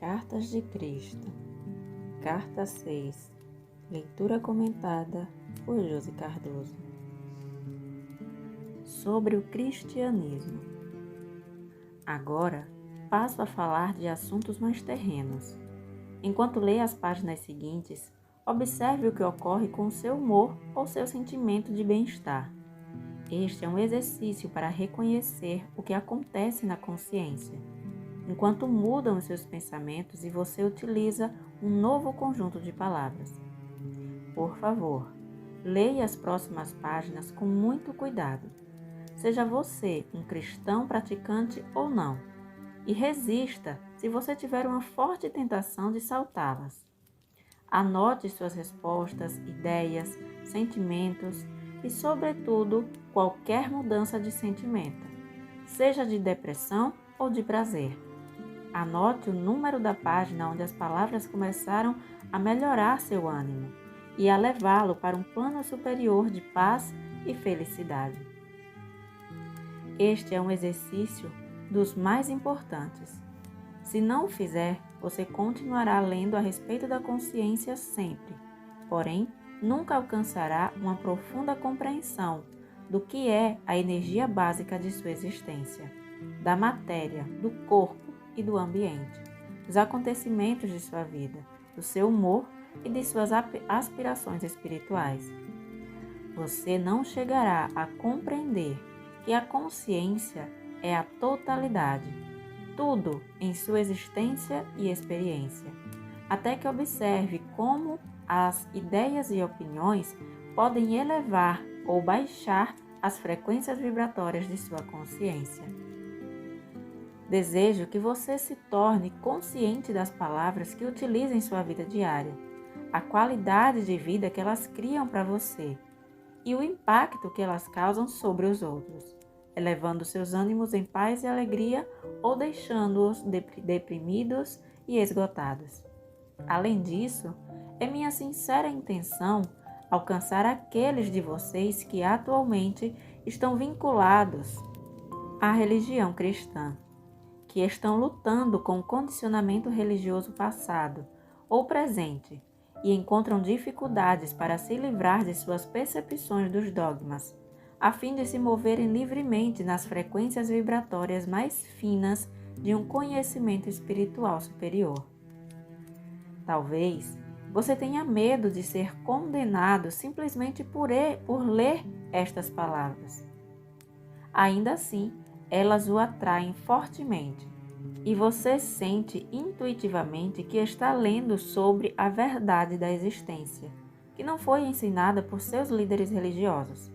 Cartas de Cristo, Carta 6, leitura comentada por Josi Cardoso. Sobre o cristianismo. Agora, passo a falar de assuntos mais terrenos. Enquanto lê as páginas seguintes, observe o que ocorre com o seu humor ou seu sentimento de bem-estar. Este é um exercício para reconhecer o que acontece na consciência, enquanto mudam os seus pensamentos e você utiliza um novo conjunto de palavras. Por favor, leia as próximas páginas com muito cuidado. Seja você um cristão praticante ou não, e resista se você tiver uma forte tentação de saltá-las. Anote suas respostas, ideias, sentimentos e, sobretudo, qualquer mudança de sentimento, seja de depressão ou de prazer. Anote o número da página onde as palavras começaram a melhorar seu ânimo e a levá-lo para um plano superior de paz e felicidade. Este é um exercício dos mais importantes. Se não o fizer, você continuará lendo a respeito da consciência sempre, porém, nunca alcançará uma profunda compreensão do que é a energia básica de sua existência, da matéria, do corpo e do ambiente, dos acontecimentos de sua vida, do seu humor e de suas aspirações espirituais. Você não chegará a compreender que a consciência é a totalidade, tudo em sua existência e experiência, até que observe como as ideias e opiniões podem elevar ou baixar as frequências vibratórias de sua consciência. Desejo que você se torne consciente das palavras que utiliza em sua vida diária, a qualidade de vida que elas criam para você e o impacto que elas causam sobre os outros, elevando seus ânimos em paz e alegria ou deixando-os deprimidos e esgotados. Além disso, é minha sincera intenção alcançar aqueles de vocês que atualmente estão vinculados à religião cristã, que estão lutando com o condicionamento religioso passado ou presente e encontram dificuldades para se livrar de suas percepções dos dogmas, a fim de se moverem livremente nas frequências vibratórias mais finas de um conhecimento espiritual superior. Talvez você tenha medo de ser condenado simplesmente por ler estas palavras. Ainda assim, elas o atraem fortemente e você sente intuitivamente que está lendo sobre a verdade da existência, que não foi ensinada por seus líderes religiosos.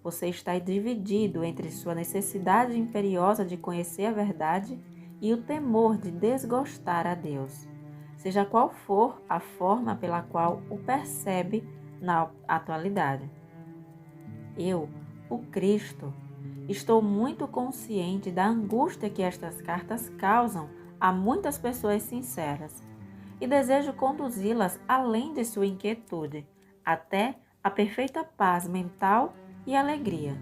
Você está dividido entre sua necessidade imperiosa de conhecer a verdade e o temor de desgostar a Deus, seja qual for a forma pela qual o percebe na atualidade. Eu, o Cristo, estou muito consciente da angústia que estas cartas causam a muitas pessoas sinceras e desejo conduzi-las além de sua inquietude, até a perfeita paz mental e alegria.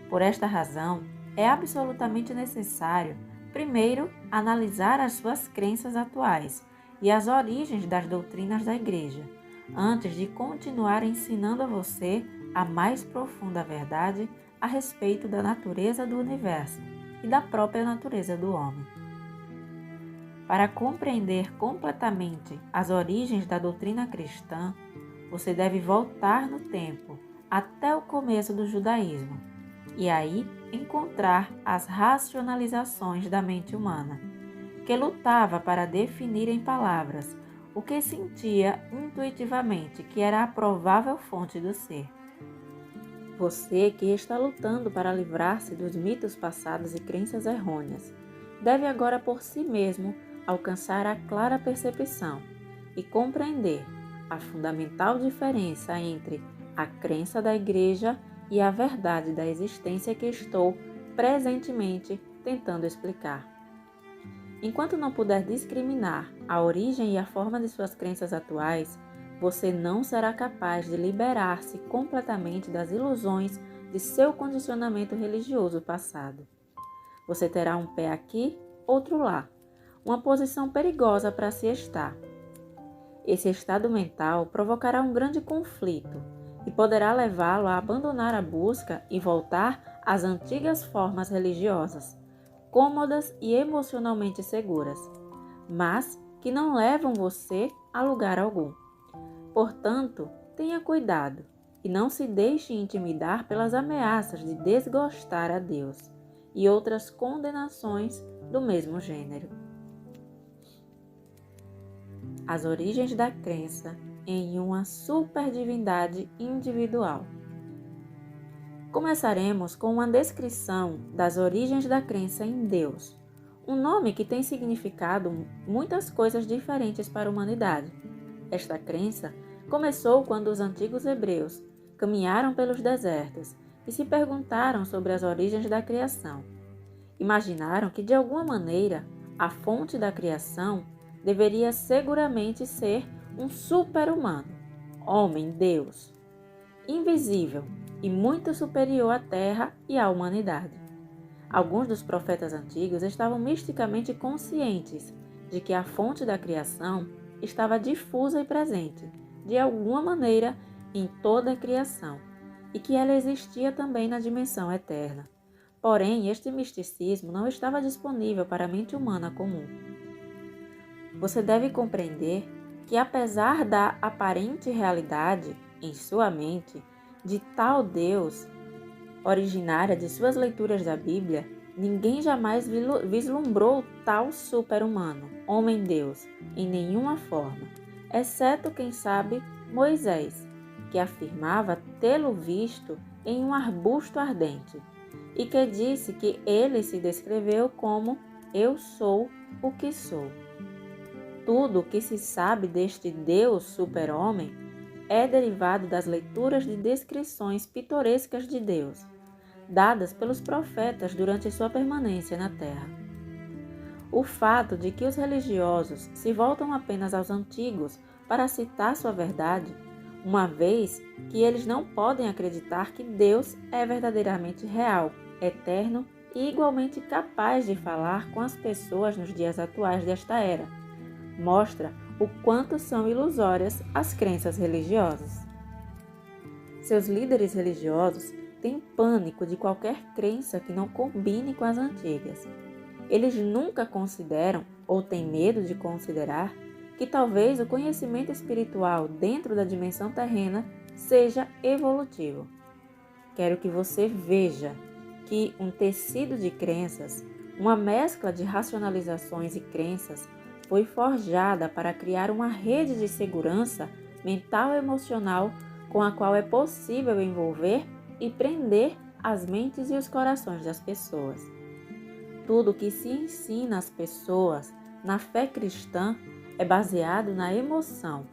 Por esta razão, é absolutamente necessário, primeiro, analisar as suas crenças atuais e as origens das doutrinas da Igreja, antes de continuar ensinando a você a mais profunda verdade a respeito da natureza do universo e da própria natureza do homem. Para compreender completamente as origens da doutrina cristã, você deve voltar no tempo até o começo do judaísmo e aí encontrar as racionalizações da mente humana, que lutava para definir em palavras o que sentia intuitivamente que era a provável fonte do ser. Você que está lutando para livrar-se dos mitos passados e crenças errôneas, deve agora por si mesmo alcançar a clara percepção e compreender a fundamental diferença entre a crença da Igreja e a verdade da existência que estou presentemente tentando explicar. Enquanto não puder discriminar a origem e a forma de suas crenças atuais, você não será capaz de liberar-se completamente das ilusões de seu condicionamento religioso passado. Você terá um pé aqui, outro lá, uma posição perigosa para se estar. Esse estado mental provocará um grande conflito e poderá levá-lo a abandonar a busca e voltar às antigas formas religiosas, cômodas e emocionalmente seguras, mas que não levam você a lugar algum. Portanto, tenha cuidado e não se deixe intimidar pelas ameaças de desgostar a Deus e outras condenações do mesmo gênero. As origens da crença em uma superdivindade individual. Começaremos com uma descrição das origens da crença em Deus, um nome que tem significado muitas coisas diferentes para a humanidade. Esta crença começou quando os antigos hebreus caminharam pelos desertos e se perguntaram sobre as origens da criação. Imaginaram que, de alguma maneira, a fonte da criação deveria seguramente ser um super-humano, homem-deus, invisível e muito superior à Terra e à humanidade. Alguns dos profetas antigos estavam misticamente conscientes de que a fonte da criação estava difusa e presente, de alguma maneira, em toda a criação, e que ela existia também na dimensão eterna. Porém, este misticismo não estava disponível para a mente humana comum. Você deve compreender que, apesar da aparente realidade em sua mente de tal Deus, originária de suas leituras da Bíblia, ninguém jamais vislumbrou tal super-humano, homem-deus, em nenhuma forma, exceto, quem sabe, Moisés, que afirmava tê-lo visto em um arbusto ardente e que disse que ele se descreveu como "Eu sou o que sou". Tudo o que se sabe deste Deus super-homem é derivado das leituras de descrições pitorescas de Deus, dadas pelos profetas durante sua permanência na Terra. O fato de que os religiosos se voltam apenas aos antigos para citar sua verdade, uma vez que eles não podem acreditar que Deus é verdadeiramente real, eterno e igualmente capaz de falar com as pessoas nos dias atuais desta era, mostra o quanto são ilusórias as crenças religiosas. Seus líderes religiosos têm pânico de qualquer crença que não combine com as antigas. Eles nunca consideram, ou têm medo de considerar, que talvez o conhecimento espiritual dentro da dimensão terrena seja evolutivo. Quero que você veja que um tecido de crenças, uma mescla de racionalizações e crenças, foi forjada para criar uma rede de segurança mental e emocional com a qual é possível envolver e prender as mentes e os corações das pessoas. Tudo que se ensina às pessoas na fé cristã é baseado na emoção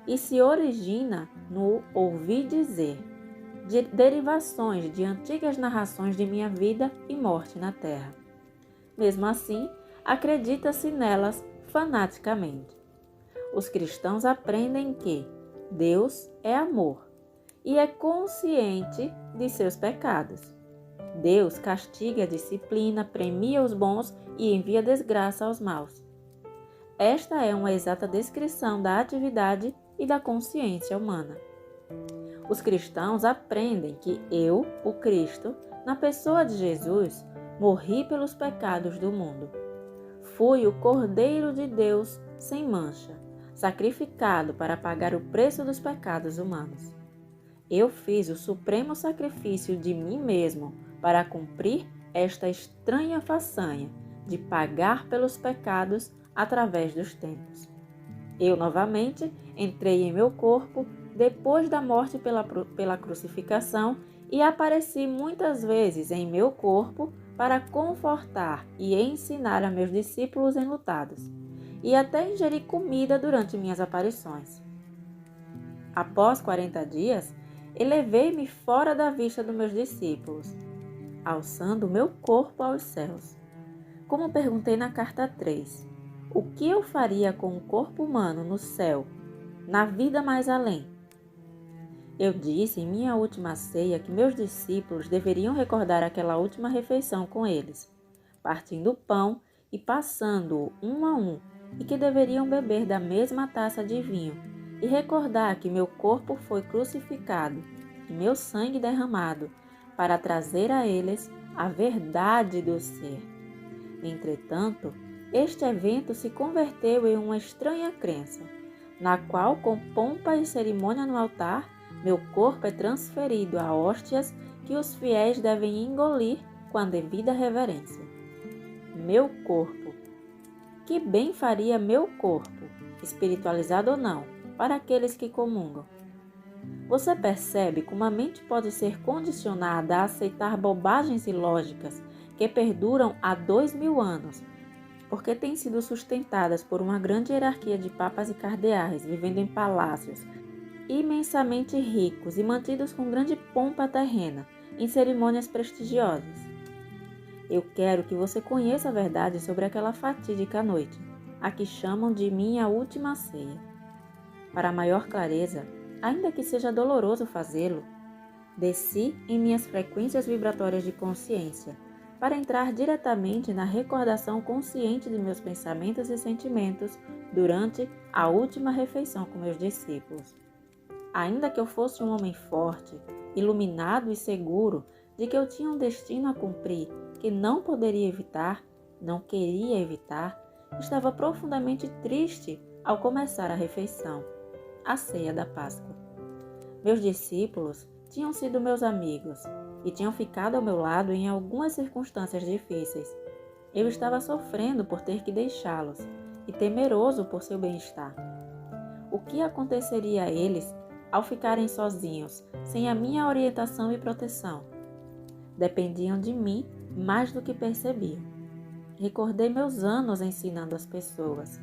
e se origina no ouvir dizer, de derivações de antigas narrações de minha vida e morte na Terra. Mesmo assim, acredita-se nelas fanaticamente. Os cristãos aprendem que Deus é amor e é consciente de seus pecados. Deus castiga a disciplina, premia os bons e envia desgraça aos maus. Esta é uma exata descrição da atividade e da consciência humana. Os cristãos aprendem que eu, o Cristo, na pessoa de Jesus, morri pelos pecados do mundo. Fui o Cordeiro de Deus sem mancha, sacrificado para pagar o preço dos pecados humanos. Eu fiz o supremo sacrifício de mim mesmo para cumprir esta estranha façanha de pagar pelos pecados através dos tempos. Eu novamente entrei em meu corpo depois da morte pela crucificação e apareci muitas vezes em meu corpo para confortar e ensinar a meus discípulos enlutados, e até ingerir comida durante minhas aparições. Após 40 dias, elevei-me fora da vista dos meus discípulos, alçando meu corpo aos céus. Como perguntei na carta 3, o que eu faria com o corpo humano no céu, na vida mais além? Eu disse em minha última ceia que meus discípulos deveriam recordar aquela última refeição com eles, partindo o pão e passando-o um a um, e que deveriam beber da mesma taça de vinho, e recordar que meu corpo foi crucificado e meu sangue derramado, para trazer a eles a verdade do ser. Entretanto, este evento se converteu em uma estranha crença, na qual, com pompa e cerimônia no altar, meu corpo é transferido a hóstias que os fiéis devem engolir com a devida reverência. Meu corpo. Que bem faria meu corpo, espiritualizado ou não, para aqueles que comungam? Você percebe como a mente pode ser condicionada a aceitar bobagens ilógicas que perduram há 2000 anos, porque têm sido sustentadas por uma grande hierarquia de papas e cardeais vivendo em palácios imensamente ricos e mantidos com grande pompa terrena, em cerimônias prestigiosas. Eu quero que você conheça a verdade sobre aquela fatídica noite, a que chamam de minha última ceia. Para maior clareza, ainda que seja doloroso fazê-lo, desci em minhas frequências vibratórias de consciência, para entrar diretamente na recordação consciente de meus pensamentos e sentimentos durante a última refeição com meus discípulos. Ainda que eu fosse um homem forte, iluminado e seguro de que eu tinha um destino a cumprir que não poderia evitar, não queria evitar, estava profundamente triste ao começar a refeição, a ceia da Páscoa. Meus discípulos tinham sido meus amigos e tinham ficado ao meu lado em algumas circunstâncias difíceis. Eu estava sofrendo por ter que deixá-los e temeroso por seu bem-estar. O que aconteceria a eles ao ficarem sozinhos, sem a minha orientação e proteção? Dependiam de mim mais do que percebiam. Recordei meus anos ensinando as pessoas.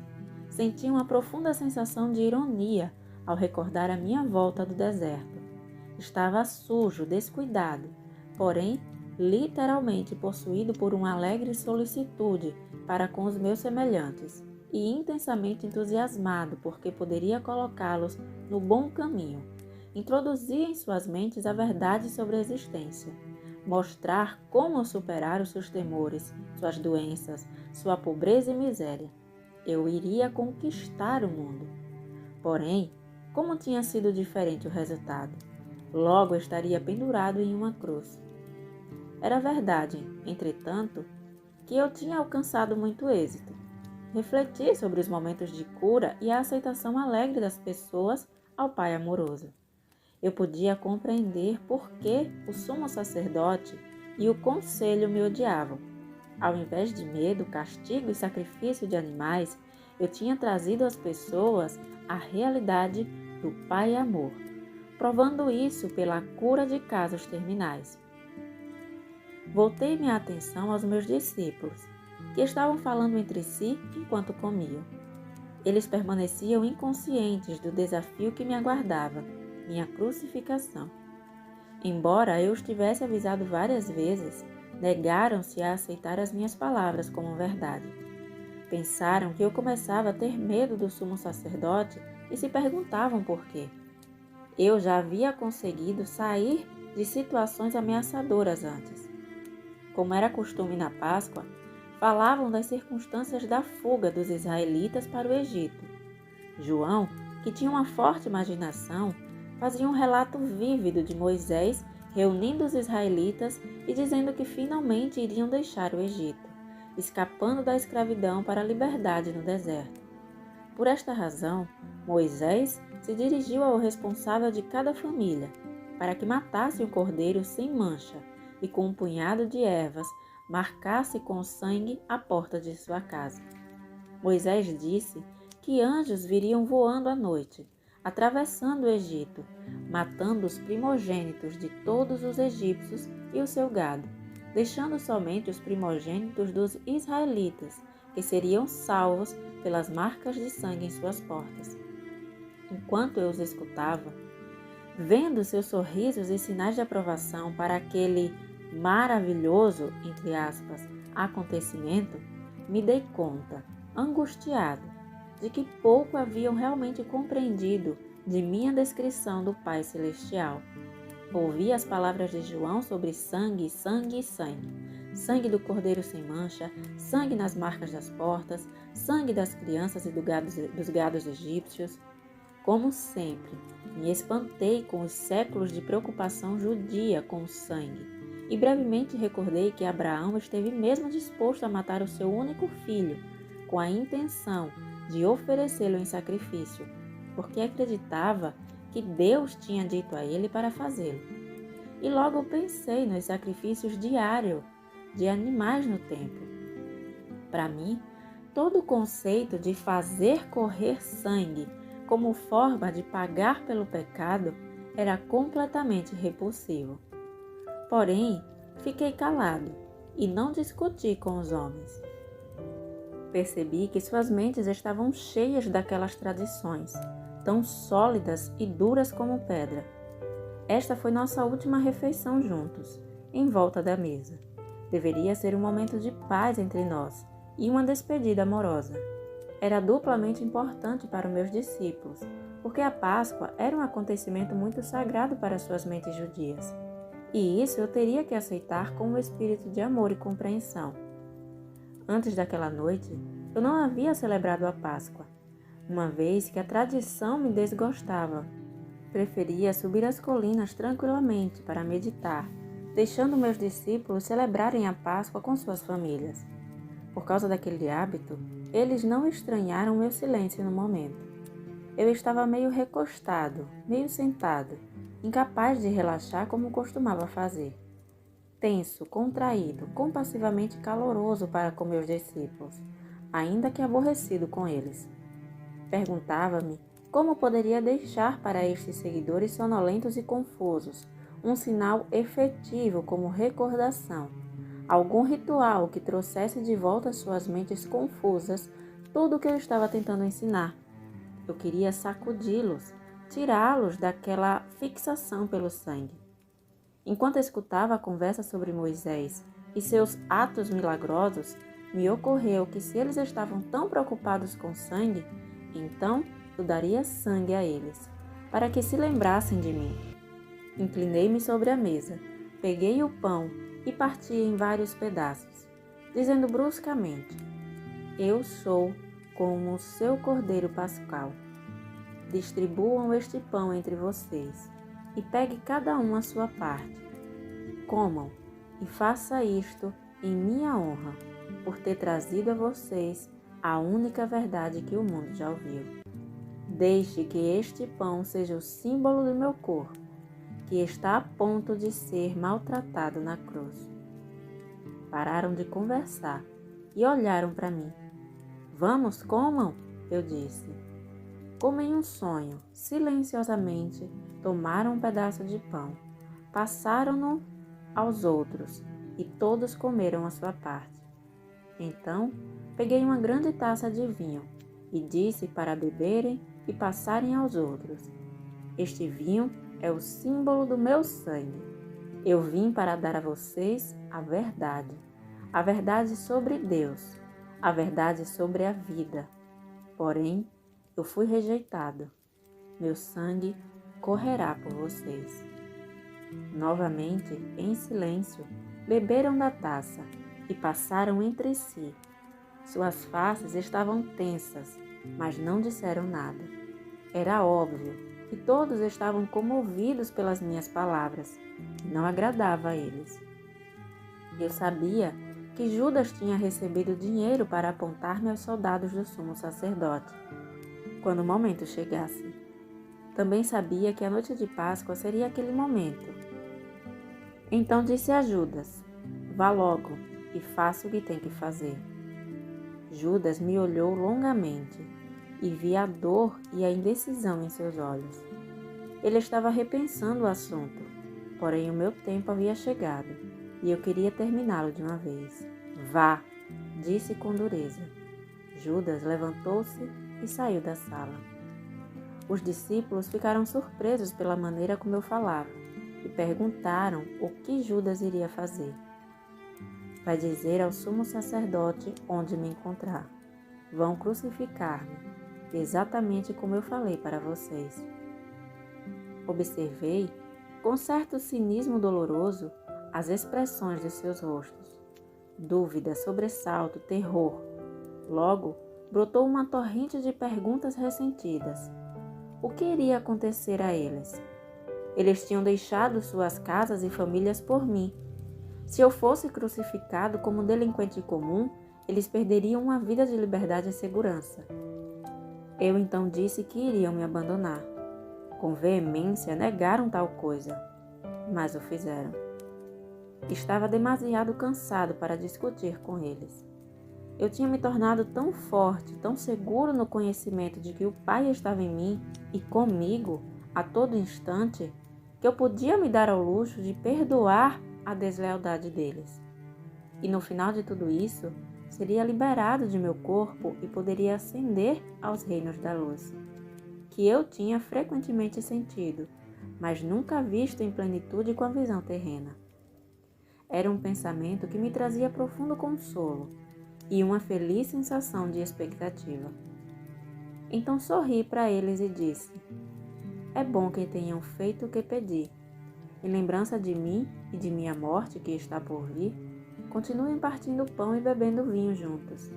Senti uma profunda sensação de ironia ao recordar a minha volta do deserto. Estava sujo, descuidado, porém literalmente possuído por uma alegre solicitude para com os meus semelhantes e intensamente entusiasmado porque poderia colocá-los no bom caminho, introduzir em suas mentes a verdade sobre a existência, mostrar como superar os seus temores, suas doenças, sua pobreza e miséria. Eu iria conquistar o mundo. Porém, como tinha sido diferente o resultado? Logo estaria pendurado em uma cruz. Era verdade, entretanto, que eu tinha alcançado muito êxito. Refleti sobre os momentos de cura e a aceitação alegre das pessoas ao Pai amoroso. Eu podia compreender por que o sumo sacerdote e o conselho me odiavam. Ao invés de medo, castigo e sacrifício de animais, eu tinha trazido às pessoas a realidade do Pai amor, provando isso pela cura de casos terminais. Voltei minha atenção aos meus discípulos, que estavam falando entre si enquanto comiam. Eles permaneciam inconscientes do desafio que me aguardava, minha crucificação. Embora eu os tivesse avisado várias vezes, negaram-se a aceitar as minhas palavras como verdade. Pensaram que eu começava a ter medo do sumo sacerdote e se perguntavam por quê. Eu já havia conseguido sair de situações ameaçadoras antes. Como era costume na Páscoa, falavam das circunstâncias da fuga dos israelitas para o Egito. João, que tinha uma forte imaginação, fazia um relato vívido de Moisés reunindo os israelitas e dizendo que finalmente iriam deixar o Egito, escapando da escravidão para a liberdade no deserto. Por esta razão, Moisés se dirigiu ao responsável de cada família, para que matasse um cordeiro sem mancha e com um punhado de ervas marcasse com sangue a porta de sua casa. Moisés disse que anjos viriam voando à noite, atravessando o Egito, matando os primogênitos de todos os egípcios e o seu gado, deixando somente os primogênitos dos israelitas, que seriam salvos pelas marcas de sangue em suas portas. Enquanto eu os escutava, vendo seus sorrisos e sinais de aprovação para aquele maravilhoso, entre aspas, acontecimento, me dei conta, angustiado, de que pouco haviam realmente compreendido de minha descrição do Pai Celestial. Ouvi as palavras de João sobre sangue, sangue e sangue, sangue do cordeiro sem mancha, sangue nas marcas das portas, sangue das crianças e dos gados egípcios. Como sempre, me espantei com os séculos de preocupação judia com o sangue, e brevemente recordei que Abraão esteve mesmo disposto a matar o seu único filho, com a intenção de oferecê-lo em sacrifício, porque acreditava que Deus tinha dito a ele para fazê-lo. E logo pensei nos sacrifícios diários de animais no templo. Para mim, todo o conceito de fazer correr sangue como forma de pagar pelo pecado era completamente repulsivo. Porém, fiquei calado e não discuti com os homens. Percebi que suas mentes estavam cheias daquelas tradições, tão sólidas e duras como pedra. Esta foi nossa última refeição juntos, em volta da mesa. Deveria ser um momento de paz entre nós e uma despedida amorosa. Era duplamente importante para os meus discípulos, porque a Páscoa era um acontecimento muito sagrado para suas mentes judias. E isso eu teria que aceitar com um espírito de amor e compreensão. Antes daquela noite, eu não havia celebrado a Páscoa, uma vez que a tradição me desgostava. Preferia subir as colinas tranquilamente para meditar, deixando meus discípulos celebrarem a Páscoa com suas famílias. Por causa daquele hábito, eles não estranharam meu silêncio no momento. Eu estava meio recostado, meio sentado, incapaz de relaxar como costumava fazer. Tenso, contraído, compassivamente caloroso para com meus discípulos, ainda que aborrecido com eles. Perguntava-me como poderia deixar para estes seguidores sonolentos e confusos um sinal efetivo como recordação, algum ritual que trouxesse de volta às suas mentes confusas tudo o que eu estava tentando ensinar. Eu queria sacudi-los, tirá-los daquela fixação pelo sangue. Enquanto escutava a conversa sobre Moisés e seus atos milagrosos, me ocorreu que se eles estavam tão preocupados com sangue, então eu daria sangue a eles, para que se lembrassem de mim. Inclinei-me sobre a mesa, peguei o pão e parti em vários pedaços, dizendo bruscamente: Eu sou como o seu cordeiro pascal. Distribuam este pão entre vocês, e pegue cada um a sua parte. Comam, e faça isto em minha honra, por ter trazido a vocês a única verdade que o mundo já ouviu. Deixe que este pão seja o símbolo do meu corpo, que está a ponto de ser maltratado na cruz. Pararam de conversar e olharam para mim. Vamos, comam, eu disse. Como em um sonho, silenciosamente, tomaram um pedaço de pão, passaram-no aos outros e todos comeram a sua parte. Então, peguei uma grande taça de vinho e disse para beberem e passarem aos outros. Este vinho é o símbolo do meu sangue. Eu vim para dar a vocês a verdade sobre Deus, a verdade sobre a vida. Porém, eu fui rejeitado. Meu sangue correrá por vocês. Novamente, em silêncio, beberam da taça e passaram entre si. Suas faces estavam tensas, mas não disseram nada. Era óbvio que todos estavam comovidos pelas minhas palavras, que não agradava a eles. Eu sabia que Judas tinha recebido dinheiro para apontar-me aos soldados do sumo sacerdote, quando o momento chegasse. Também sabia que a noite de Páscoa seria aquele momento. Então disse a Judas: Vá logo e faça o que tem que fazer. Judas me olhou longamente e vi a dor e a indecisão em seus olhos. Ele estava repensando o assunto, porém o meu tempo havia chegado e eu queria terminá-lo de uma vez. Vá, disse com dureza. Judas levantou-se e saiu da sala. Os discípulos ficaram surpresos pela maneira como eu falava e perguntaram o que Judas iria fazer. Vai dizer ao sumo sacerdote onde me encontrar. Vão crucificar-me, exatamente como eu falei para vocês. Observei, com certo cinismo doloroso, as expressões de seus rostos. dúvida, sobressalto, terror. Logo, brotou uma torrente de perguntas ressentidas. O que iria acontecer a eles? Eles tinham deixado suas casas e famílias por mim. Se eu fosse crucificado como delinquente comum, eles perderiam uma vida de liberdade e segurança. Eu então disse que iriam me abandonar. Com veemência negaram tal coisa, mas o fizeram. Estava demasiado cansado para discutir com eles. Eu tinha me tornado tão forte, tão seguro no conhecimento de que o Pai estava em mim e comigo a todo instante, que eu podia me dar ao luxo de perdoar a deslealdade deles. E no final de tudo isso, seria liberado de meu corpo e poderia ascender aos reinos da luz, que eu tinha frequentemente sentido, mas nunca visto em plenitude com a visão terrena. Era um pensamento que me trazia profundo consolo e uma feliz sensação de expectativa. Então sorri para eles e disse: é bom que tenham feito o que pedi. Em lembrança de mim e de minha morte que está por vir, continuem partindo pão e bebendo vinho juntos,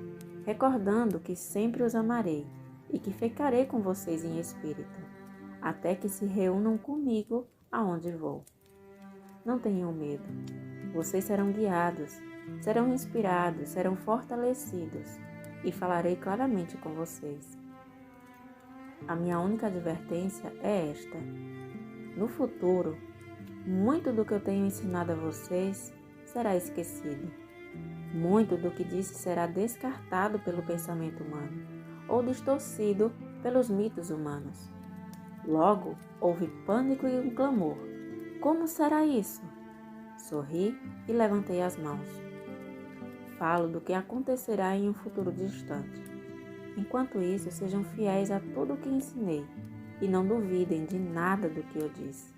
recordando que sempre os amarei e que ficarei com vocês em espírito, até que se reúnam comigo aonde vou. Não tenham medo, vocês serão guiados, serão inspirados, serão fortalecidos e falarei claramente com vocês. A minha única advertência é esta: no futuro, muito do que eu tenho ensinado a vocês será esquecido. Muito do que disse será descartado pelo pensamento humano ou distorcido pelos mitos humanos. Logo, houve pânico e um clamor. Como será isso? Sorri e levantei as mãos. Falo do que acontecerá em um futuro distante. Enquanto isso, sejam fiéis a tudo o que ensinei e não duvidem de nada do que eu disse.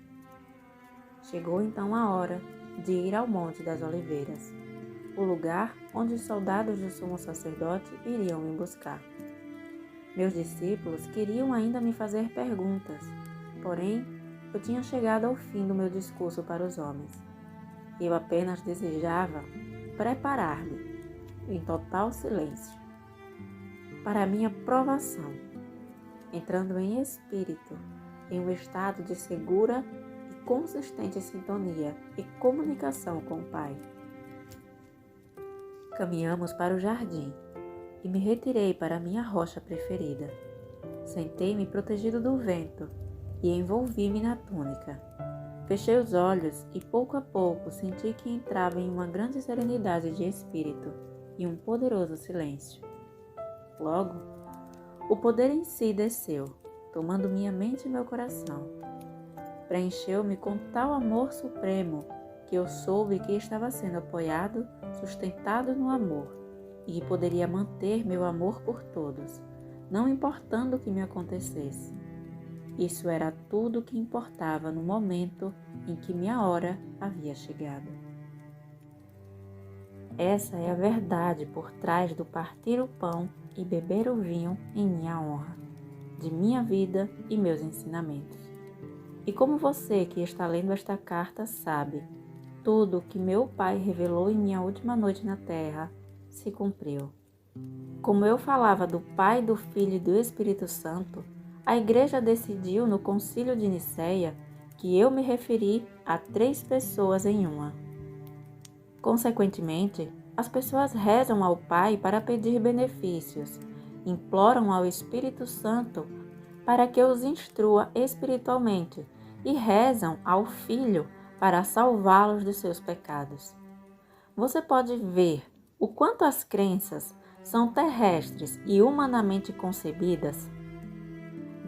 Chegou então a hora de ir ao Monte das Oliveiras, o lugar onde os soldados do sumo sacerdote iriam me buscar. Meus discípulos queriam ainda me fazer perguntas, porém, eu tinha chegado ao fim do meu discurso para os homens. Eu apenas desejava preparar-me, em total silêncio, para a minha provação, entrando em espírito, em um estado de segura e consistente sintonia e comunicação com o Pai. Caminhamos para o jardim e me retirei para a minha rocha preferida. Sentei-me protegido do vento e envolvi-me na túnica. Fechei os olhos e pouco a pouco senti que entrava em uma grande serenidade de espírito e um poderoso silêncio. Logo, o poder em si desceu, tomando minha mente e meu coração. Preencheu-me com tal amor supremo que eu soube que estava sendo apoiado, sustentado no amor e que poderia manter meu amor por todos, não importando o que me acontecesse. Isso era tudo o que importava no momento em que minha hora havia chegado. Essa é a verdade por trás do partir o pão e beber o vinho em minha honra, de minha vida e meus ensinamentos. E como você que está lendo esta carta sabe, tudo o que meu Pai revelou em minha última noite na terra se cumpriu. Como eu falava do Pai, do Filho e do Espírito Santo, a Igreja decidiu no Concílio de Nicéia que eu me referi a 3 pessoas em uma. Consequentemente, as pessoas rezam ao Pai para pedir benefícios, imploram ao Espírito Santo para que os instrua espiritualmente e rezam ao Filho para salvá-los dos seus pecados. Você pode ver o quanto as crenças são terrestres e humanamente concebidas?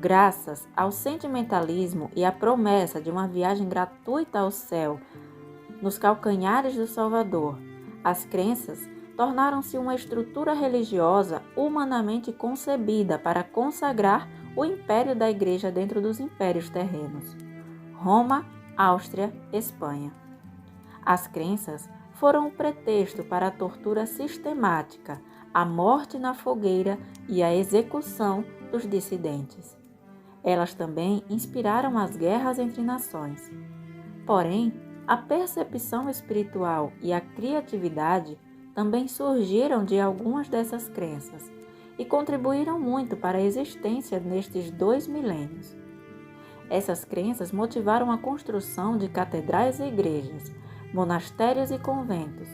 Graças ao sentimentalismo e à promessa de uma viagem gratuita ao céu nos calcanhares do Salvador, as crenças tornaram-se uma estrutura religiosa humanamente concebida para consagrar o império da Igreja dentro dos impérios terrenos: Roma, Áustria, Espanha. As crenças foram um pretexto para a tortura sistemática, a morte na fogueira e a execução dos dissidentes. Elas também inspiraram as guerras entre nações. Porém, a percepção espiritual e a criatividade também surgiram de algumas dessas crenças e contribuíram muito para a existência nestes 2 milênios. Essas crenças motivaram a construção de catedrais e igrejas, monastérios e conventos,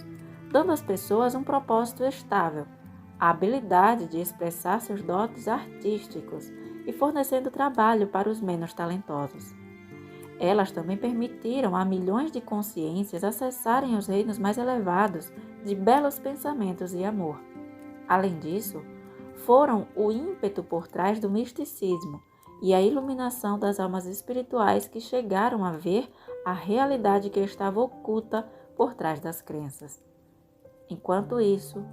dando às pessoas um propósito estável, a habilidade de expressar seus dotes artísticos e fornecendo trabalho para os menos talentosos. Elas também permitiram a milhões de consciências acessarem os reinos mais elevados de belos pensamentos e amor. Além disso, foram o ímpeto por trás do misticismo e a iluminação das almas espirituais que chegaram a ver a realidade que estava oculta por trás das crenças. Enquanto isso,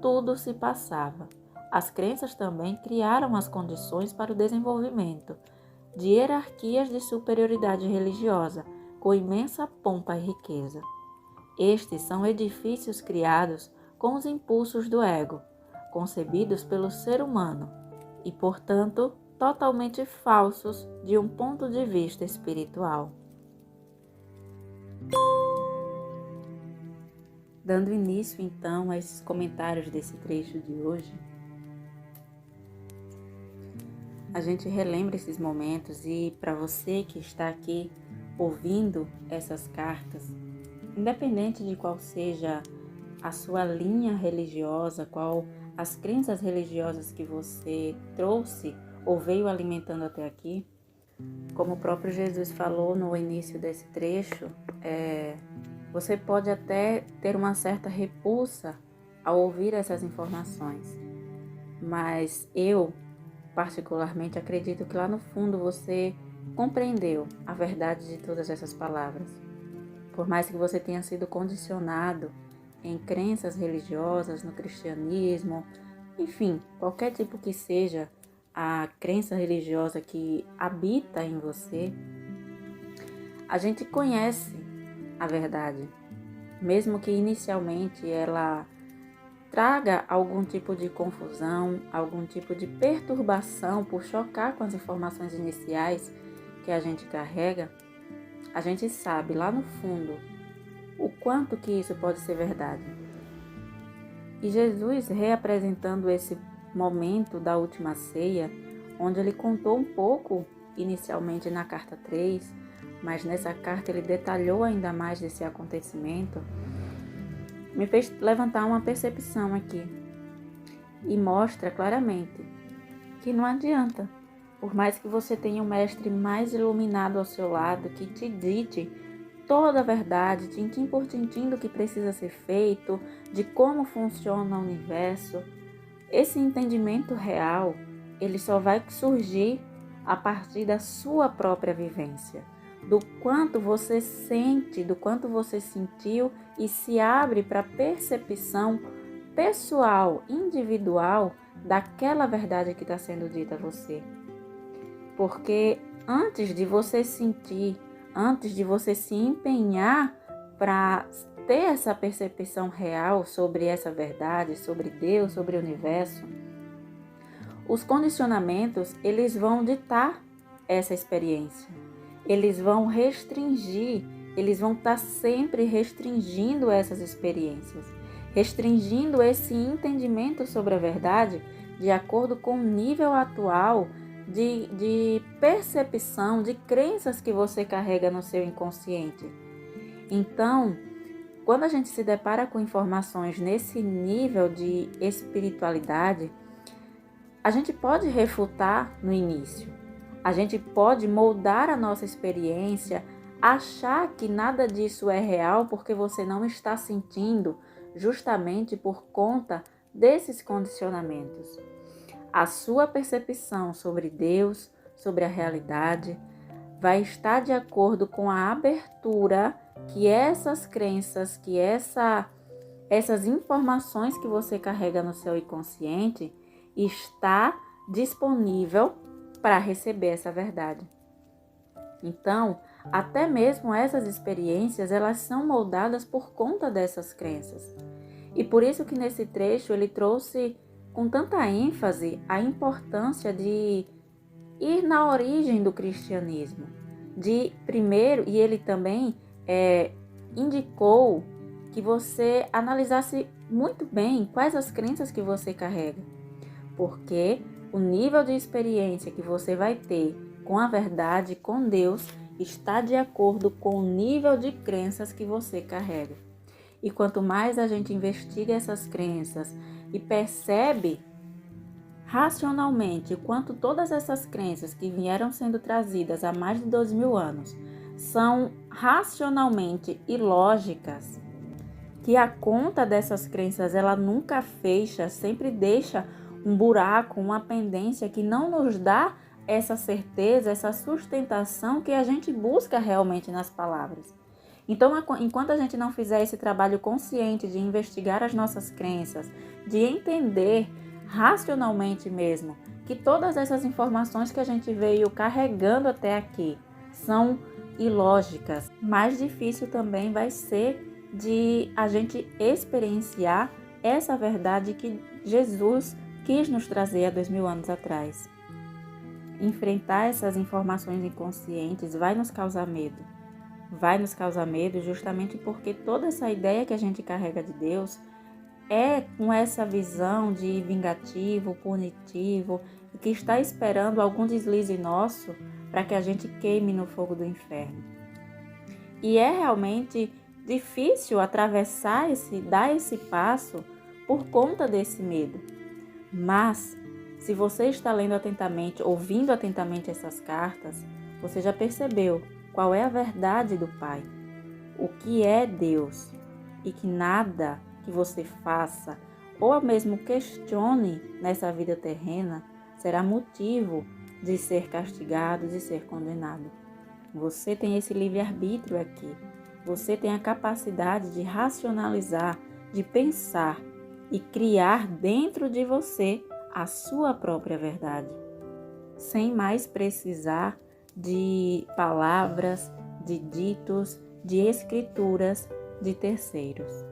tudo se passava. As crenças também criaram as condições para o desenvolvimento de hierarquias de superioridade religiosa, com imensa pompa e riqueza. Estes são edifícios criados com os impulsos do ego, concebidos pelo ser humano e, portanto, totalmente falsos de um ponto de vista espiritual. Dando início, então, a esses comentários desse trecho de hoje, a gente relembra esses momentos e para você que está aqui ouvindo essas cartas, independente de qual seja a sua linha religiosa, qual as crenças religiosas que você trouxe ou veio alimentando até aqui, como o próprio Jesus falou no início desse trecho, você pode até ter uma certa repulsa ao ouvir essas informações, mas eu, particularmente, acredito que lá no fundo você compreendeu a verdade de todas essas palavras. Por mais que você tenha sido condicionado em crenças religiosas, no cristianismo, enfim, qualquer tipo que seja a crença religiosa que habita em você, a gente conhece a verdade, mesmo que inicialmente ela traga algum tipo de confusão, algum tipo de perturbação por chocar com as informações iniciais que a gente carrega, a gente sabe lá no fundo o quanto que isso pode ser verdade. E Jesus, reapresentando esse momento da última ceia, onde ele contou um pouco inicialmente na carta 3, mas nessa carta ele detalhou ainda mais desse acontecimento, me fez levantar uma percepção aqui e mostra claramente que não adianta, por mais que você tenha um mestre mais iluminado ao seu lado, que te dite toda a verdade, tintim por tintim do que precisa ser feito, de como funciona o universo, esse entendimento real, ele só vai surgir a partir da sua própria vivência, do quanto você sente, do quanto você sentiu e se abre para a percepção pessoal, individual, daquela verdade que está sendo dita a você. Porque antes de você sentir, antes de você se empenhar para ter essa percepção real sobre essa verdade, sobre Deus, sobre o universo, os condicionamentos, eles vão ditar essa experiência. Eles vão restringir, eles vão estar sempre restringindo essas experiências, restringindo esse entendimento sobre a verdade de acordo com o nível atual de percepção, de crenças que você carrega no seu inconsciente. Então, quando a gente se depara com informações nesse nível de espiritualidade, a gente pode refutar no início. A gente pode moldar a nossa experiência, achar que nada disso é real porque você não está sentindo, justamente por conta desses condicionamentos. A sua percepção sobre Deus, sobre a realidade, vai estar de acordo com a abertura que essas crenças, que essas informações que você carrega no seu inconsciente está disponível para receber essa verdade. Então, até mesmo essas experiências, elas são moldadas por conta dessas crenças. E por isso que nesse trecho ele trouxe com tanta ênfase a importância de ir na origem do cristianismo. De primeiro, e ele também indicou que você analisasse muito bem quais as crenças que você carrega, porque o nível de experiência que você vai ter com a verdade, com Deus, está de acordo com o nível de crenças que você carrega. E quanto mais a gente investiga essas crenças e percebe racionalmente o quanto todas essas crenças que vieram sendo trazidas há mais de 2000 anos são racionalmente ilógicas, que a conta dessas crenças ela nunca fecha, sempre deixa um buraco, uma pendência que não nos dá essa certeza, essa sustentação que a gente busca realmente nas palavras. Então, enquanto a gente não fizer esse trabalho consciente de investigar as nossas crenças, de entender racionalmente mesmo que todas essas informações que a gente veio carregando até aqui são ilógicas, mais difícil também vai ser de a gente experienciar essa verdade que Jesus quis nos trazer há 2000 anos atrás. Enfrentar essas informações inconscientes vai nos causar medo. Vai nos causar medo justamente porque toda essa ideia que a gente carrega de Deus é com essa visão de vingativo, punitivo, e que está esperando algum deslize nosso para que a gente queime no fogo do inferno. E é realmente difícil atravessar dar esse passo por conta desse medo. Mas, se você está lendo atentamente, ouvindo atentamente essas cartas, você já percebeu qual é a verdade do Pai, o que é Deus, e que nada que você faça ou mesmo questione nessa vida terrena será motivo de ser castigado, de ser condenado. Você tem esse livre-arbítrio aqui. Você tem a capacidade de racionalizar, de pensar e criar dentro de você a sua própria verdade, sem mais precisar de palavras, de ditos, de escrituras de terceiros.